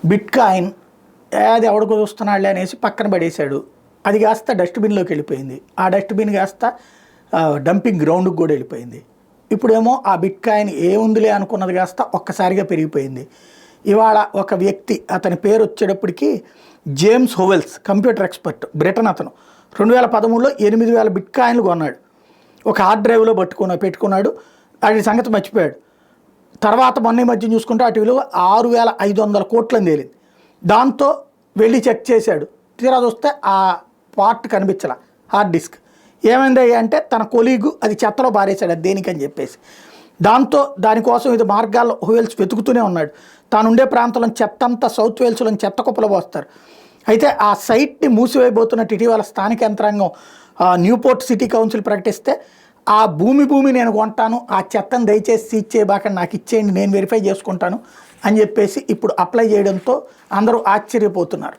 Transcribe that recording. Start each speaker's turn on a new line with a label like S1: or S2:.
S1: Bit coin అది ఎవడికి చూస్తున్నాడులే అనేసి పక్కన పడేశాడు. అది కాస్త డస్ట్బిన్లోకి వెళ్ళిపోయింది. ఆ డస్ట్బిన్ కాస్త డంపింగ్ గ్రౌండ్కి కూడా వెళ్ళిపోయింది. ఇప్పుడేమో ఆ బిట్ కాయిన్ ఏముందిలే అనుకున్నది కాస్త ఒక్కసారిగా పెరిగిపోయింది. ఇవాళ ఒక వ్యక్తి, అతని పేరు వచ్చేటప్పటికి James Howells, computer expert, Britain అతను 2013లో 8,000 బిట్ కాయిన్లు కొన్నాడు. ఒక హార్డ్ డ్రైవ్లో పెట్టుకున్నాడు. అది సంగతి మర్చిపోయాడు. తర్వాత మొన్న మధ్య చూసుకుంటే అటు విలువ 6,500 కోట్లని తేలింది. దాంతో వెళ్ళి చెక్ చేశాడు. తీరా చూస్తే ఆ పార్ట్ కనిపించాల, హార్డ్ డిస్క్. ఏమైంది అంటే తన కొలీగు అది చెత్తలో పారేశాడు, అది దేనికని చెప్పేసి. దాంతో దానికోసం ఇది మార్గాల్లో హోవెల్స్ వెతుకుతూనే ఉన్నాడు. తాను ఉండే ప్రాంతంలో చెత్త అంతా సౌత్ వేల్స్లో చెత్త కుప్పలు పోస్తారు. అయితే ఆ సైట్ని మూసివేయబోతున్నట్టు ఇటీవల స్థానిక యంత్రాంగం న్యూపోర్ట్ సిటీ కౌన్సిల్ ప్రకటిస్తే ఆ భూమి నేను కొంటాను, ఆ చెత్తను దయచేసి సీజ్ చేయబాకండి, నాకు ఇచ్చేయండి, నేను వెరిఫై చేసుకుంటాను అని చెప్పేసి ఇప్పుడు అప్లై చేయడంతో అందరూ ఆశ్చర్యపోతున్నారు.